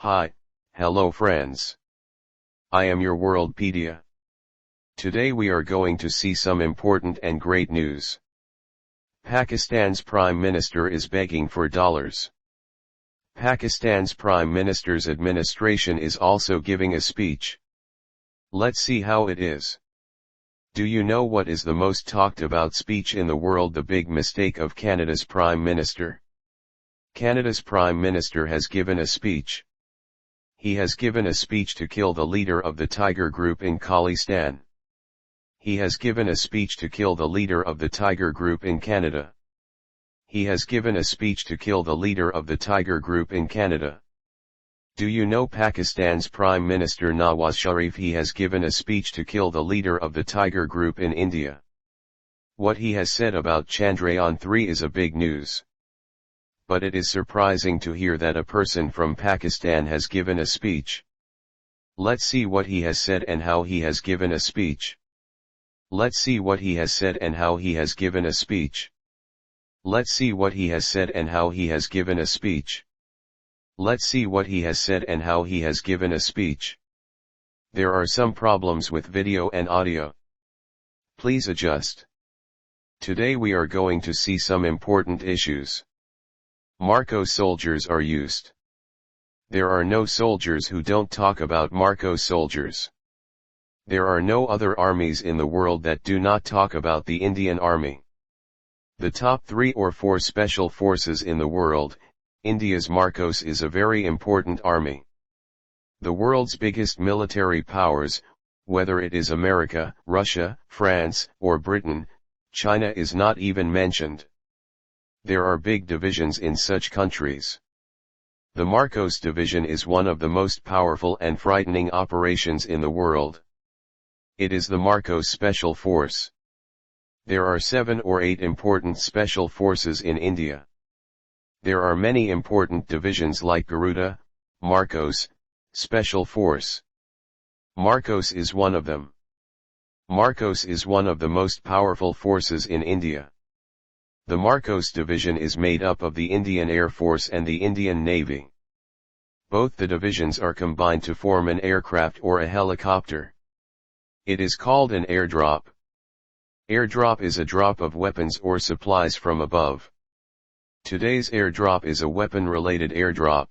Hi, hello friends. I am your World Pedia. Today we are going to see some important and great news. Pakistan's Prime Minister is begging for dollars. Pakistan's Prime Minister's administration is also giving a speech. Let's see how it is. Do you know what is the most talked about speech in the world? The big mistake of Canada's Prime Minister. Canada's Prime Minister has given a speech. He has given a speech to kill the leader of the Tiger Group in Khalistan. He has given a speech to kill the leader of the Tiger Group in Canada. He has given a speech to kill the leader of the Tiger Group in Canada. Do you know Pakistan's Prime Minister Nawaz Sharif? He has given a speech to kill the leader of the Tiger Group in India. What he has said about Chandrayaan 3 is a big news. But it is surprising to hear that a person from Pakistan has given a speech. Let's see what he has said and how he has given a speech. Let's see what he has said and how he has given a speech. Let's see what he has said and how he has given a speech. Let's see what he has said and how he has given a speech. There are some problems with video and audio. Please adjust. Today we are going to see some important issues. Marco soldiers are used. There are no soldiers who don't talk about Marco soldiers. There are no other armies in the world that do not talk about the Indian Army. The top 3 or 4 special forces in the world, India's Marcos is a very important army. The world's biggest military powers, whether it is America, Russia, France, or Britain, China is not even mentioned. There are big divisions in such countries. The Marcos division is one of the most powerful and frightening operations in the world. It is the Marcos Special Force. There are 7 or 8 important special forces in India. There are many important divisions like Garuda, Marcos, Special Force. Marcos is one of them. Marcos is one of the most powerful forces in India. The Marcos division is made up of the Indian Air Force and the Indian Navy. Both the divisions are combined to form an aircraft or a helicopter. It is called an airdrop. Airdrop is a drop of weapons or supplies from above. Today's airdrop is a weapon-related airdrop.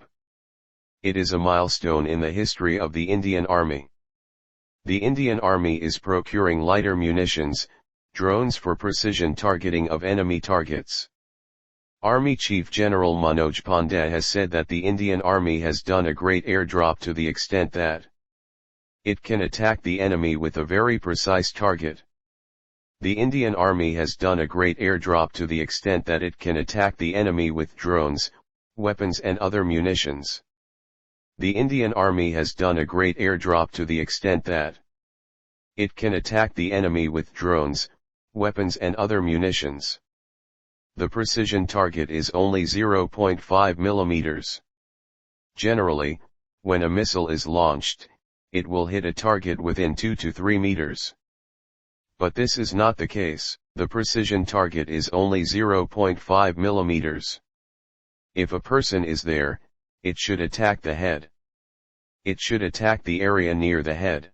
It is a milestone in the history of the Indian Army. The Indian Army is procuring lighter munitions, drones for precision targeting of enemy targets. Army Chief General Manoj Pandey has said that the Indian Army has done a great airdrop to the extent that it can attack the enemy with a very precise target. The Indian Army has done a great airdrop to the extent that it can attack the enemy with drones, weapons and other munitions. The Indian Army has done a great airdrop to the extent that it can attack the enemy with drones, weapons and other munitions. The precision target is only 0.5 millimeters. Generally, when a missile is launched, it will hit a target within 2 to 3 meters. But this is not the case. The precision target is only 0.5 millimeters. If a person is there, it should attack the head. It should attack the area near the head.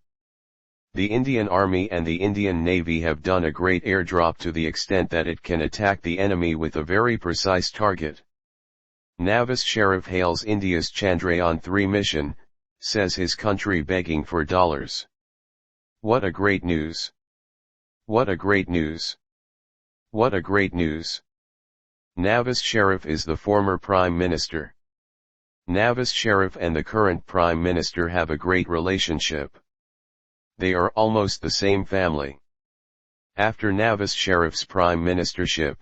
The Indian Army and the Indian Navy have done a great airdrop to the extent that it can attack the enemy with a very precise target. Nawaz Sharif hails India's Chandrayaan 3 mission, says his country begging for dollars. What a great news! What a great news! What a great news! Nawaz Sharif is the former Prime Minister. Nawaz Sharif and the current Prime Minister have a great relationship. They are almost the same family. After Nawaz Sharif's prime ministership,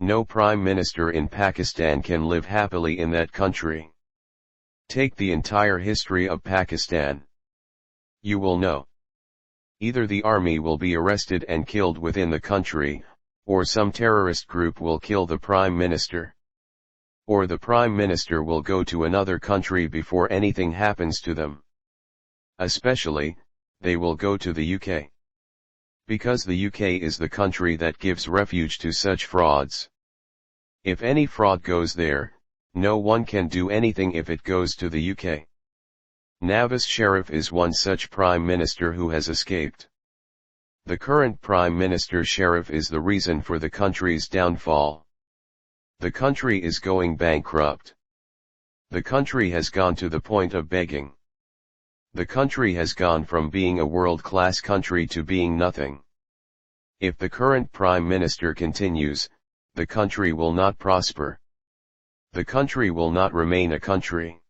no prime minister in Pakistan can live happily in that country. Take the entire history of Pakistan. You will know. Either the army will be arrested and killed within the country, or some terrorist group will kill the prime minister. Or the prime minister will go to another country before anything happens to them. Especially, they will go to the UK. Because the UK is the country that gives refuge to such frauds. If any fraud goes there, no one can do anything if it goes to the UK. Nawaz Sharif is one such prime minister who has escaped. The current prime minister Sharif is the reason for the country's downfall. The country is going bankrupt. The country has gone to the point of begging. The country has gone from being a world-class country to being nothing. If the current prime minister continues, the country will not prosper. The country will not remain a country.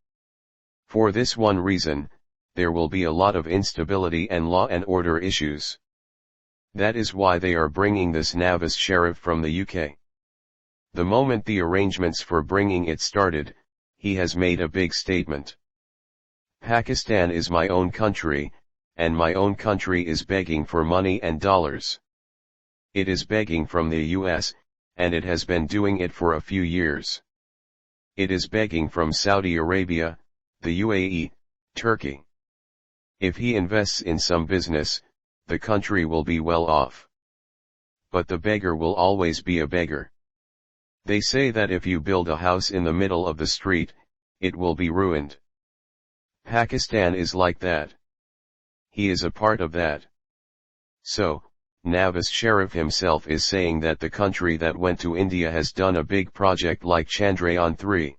For this one reason, there will be a lot of instability and law and order issues. That is why they are bringing this Nawaz Sharif from the UK. The moment the arrangements for bringing it started, he has made a big statement. Pakistan is my own country, and my own country is begging for money and dollars. It is begging from the US, and it has been doing it for a few years. It is begging from Saudi Arabia, the UAE, Turkey. If he invests in some business, the country will be well off. But the beggar will always be a beggar. They say that if you build a house in the middle of the street, it will be ruined. Pakistan is like that. He is a part of that. So, Nawaz Sharif himself is saying that the country that went to India has done a big project like Chandrayaan 3.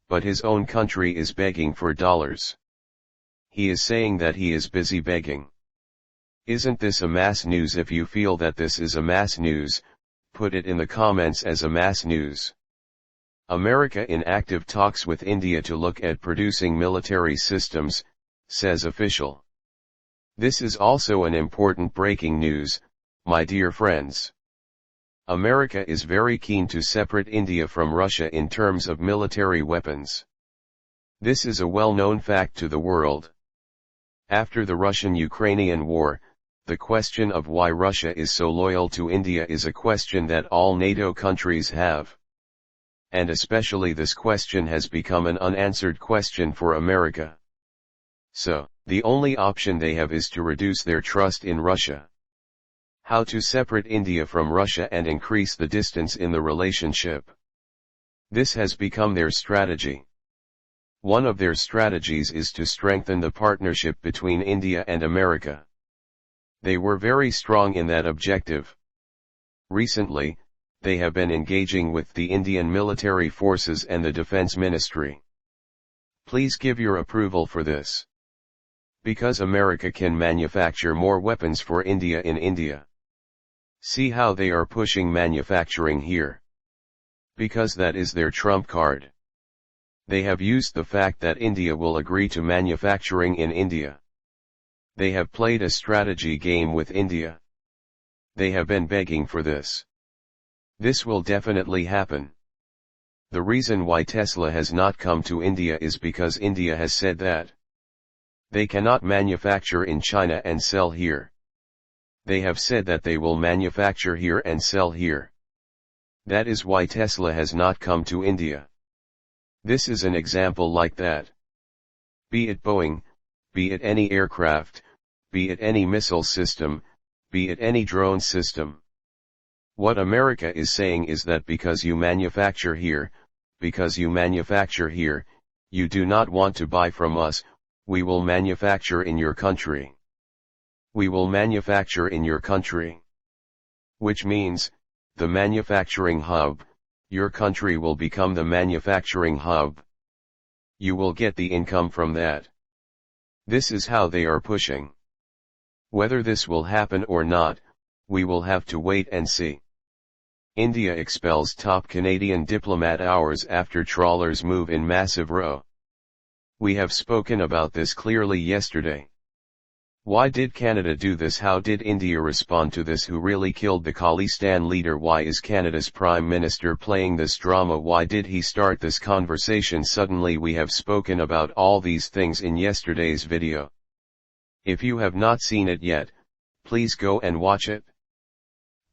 But his own country is begging for dollars. He is saying that he is busy begging. Isn't this a mass news? If you feel that this is a mass news, put it in the comments as a mass news. America in active talks with India to look at producing military systems, says official. This is also an important breaking news, my dear friends. America is very keen to separate India from Russia in terms of military weapons. This is a well-known fact to the world. After the Russian-Ukrainian war, the question of why Russia is so loyal to India is a question that all NATO countries have. And especially this question has become an unanswered question for America. So, the only option they have is to reduce their trust in Russia. How to separate India from Russia and increase the distance in the relationship. This has become their strategy. One of their strategies is to strengthen the partnership between India and America. They were very strong in that objective. Recently, they have been engaging with the Indian military forces and the Defense Ministry. Please give your approval for this. Because America can manufacture more weapons for India in India. See how they are pushing manufacturing here. Because that is their trump card. They have used the fact that India will agree to manufacturing in India. They have played a strategy game with India. They have been begging for this. This will definitely happen. The reason why Tesla has not come to India is because India has said that they cannot manufacture in China and sell here. They have said that they will manufacture here and sell here. That is why Tesla has not come to India. This is an example like that. Be it Boeing, be it any aircraft, be it any missile system, be it any drone system. What America is saying is that because you manufacture here, you do not want to buy from us, we will manufacture in your country. We will manufacture in your country. Which means, the manufacturing hub, your country will become the manufacturing hub. You will get the income from that. This is how they are pushing. Whether this will happen or not, we will have to wait and see. India expels top Canadian diplomat hours after trawlers move in massive row. We have spoken about this clearly yesterday. Why did Canada do this? How did India respond to this? Who really killed the Khalistan leader? Why is Canada's Prime Minister playing this drama? Why did he start this conversation suddenly? We have spoken about all these things in yesterday's video. If you have not seen it yet, please go and watch it.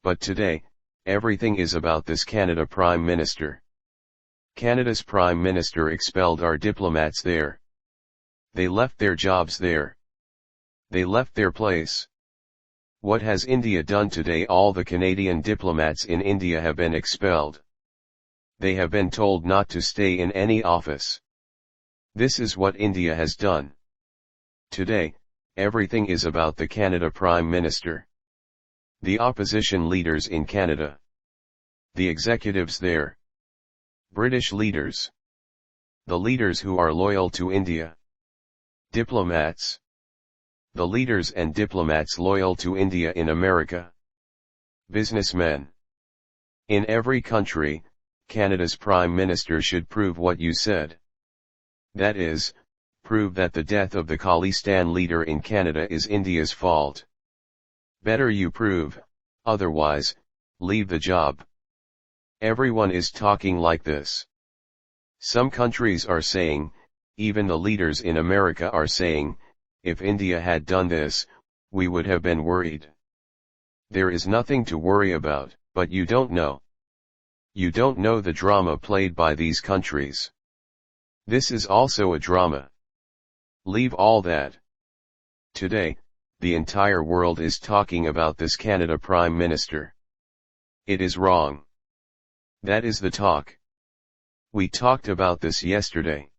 But today, everything is about this Canada Prime Minister. Canada's Prime Minister expelled our diplomats there. They left their jobs there. They left their place. What has India done today? All the Canadian diplomats in India have been expelled. They have been told not to stay in any office. This is what India has done. Today, everything is about the Canada Prime Minister. The opposition leaders in Canada. The executives there. British leaders. The leaders who are loyal to India. Diplomats. The leaders and diplomats loyal to India in America. Businessmen. In every country, Canada's Prime Minister should prove what you said. That is, prove that the death of the Khalistan leader in Canada is India's fault. Better you prove, otherwise, leave the job. Everyone is talking like this. Some countries are saying, even the leaders in America are saying, if India had done this, we would have been worried. There is nothing to worry about, but you don't know. You don't know the drama played by these countries. This is also a drama. Leave all that. Today, the entire world is talking about this Canada Prime Minister. It is wrong. That is the talk. We talked about this yesterday.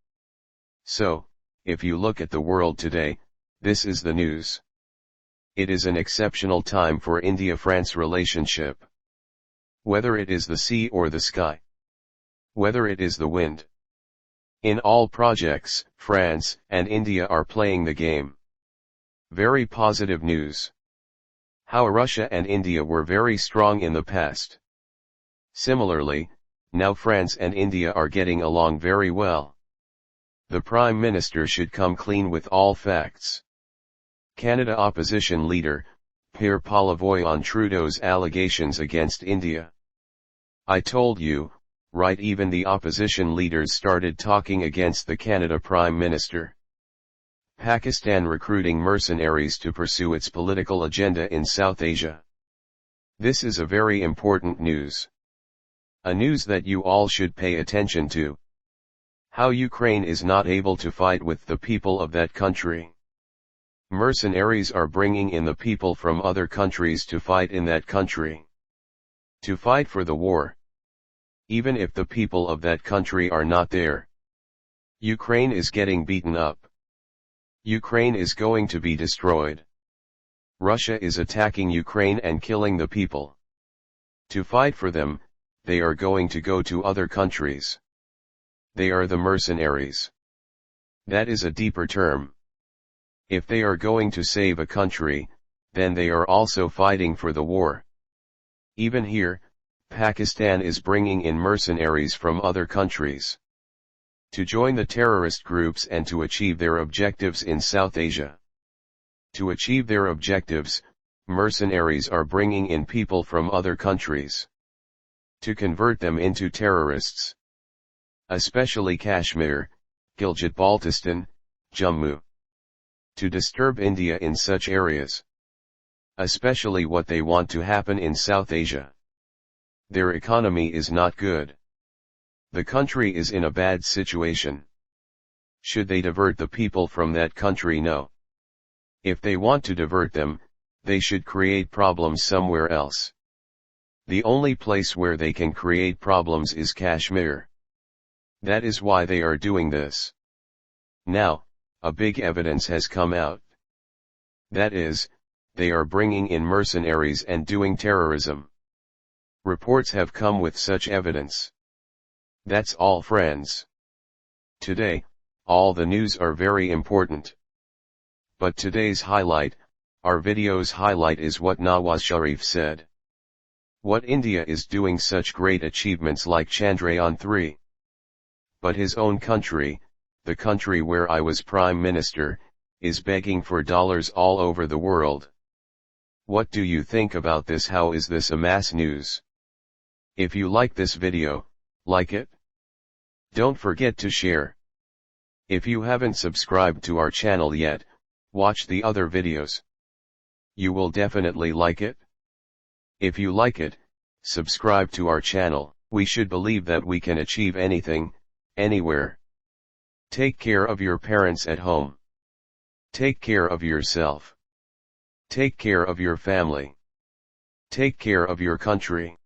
So, if you look at the world today, this is the news. It is an exceptional time for India-France relationship. Whether it is the sea or the sky. Whether it is the wind. In all projects, France and India are playing the game. Very positive news. How Russia and India were very strong in the past. Similarly, now France and India are getting along very well. The Prime Minister should come clean with all facts. Canada opposition leader, Pierre Poilievre on Trudeau's allegations against India. I told you, right, even the opposition leaders started talking against the Canada Prime Minister. Pakistan recruiting mercenaries to pursue its political agenda in South Asia. This is a very important news. A news that you all should pay attention to. How Ukraine is not able to fight with the people of that country. Mercenaries are bringing in the people from other countries to fight in that country. To fight for the war. Even if the people of that country are not there. Ukraine is getting beaten up. Ukraine is going to be destroyed. Russia is attacking Ukraine and killing the people. To fight for them, they are going to go to other countries. They are the mercenaries. That is a deeper term. If they are going to save a country, then they are also fighting for the war. Even here, Pakistan is bringing in mercenaries from other countries. To join the terrorist groups and to achieve their objectives in South Asia. To achieve their objectives, mercenaries are bringing in people from other countries. To convert them into terrorists. Especially Kashmir, Gilgit-Baltistan, Jammu. To disturb India in such areas. Especially what they want to happen in South Asia. Their economy is not good. The country is in a bad situation. Should they divert the people from that country? No. If they want to divert them, they should create problems somewhere else. The only place where they can create problems is Kashmir. That is why they are doing this. Now, a big evidence has come out. That is, they are bringing in mercenaries and doing terrorism. Reports have come with such evidence. That's all, friends. Today, all the news are very important. But today's highlight, our video's highlight, is what Nawaz Sharif said. What India is doing such great achievements like Chandrayaan 3. But his own country, the country where I was Prime Minister, is begging for dollars all over the world. What do you think about this? How is this a mass news? If you like this video, like it. Don't forget to share. If you haven't subscribed to our channel yet, watch the other videos. You will definitely like it. If you like it, subscribe to our channel. We should believe that we can achieve anything, anywhere. Take care of your parents at home. Take care of yourself. Take care of your family. Take care of your country.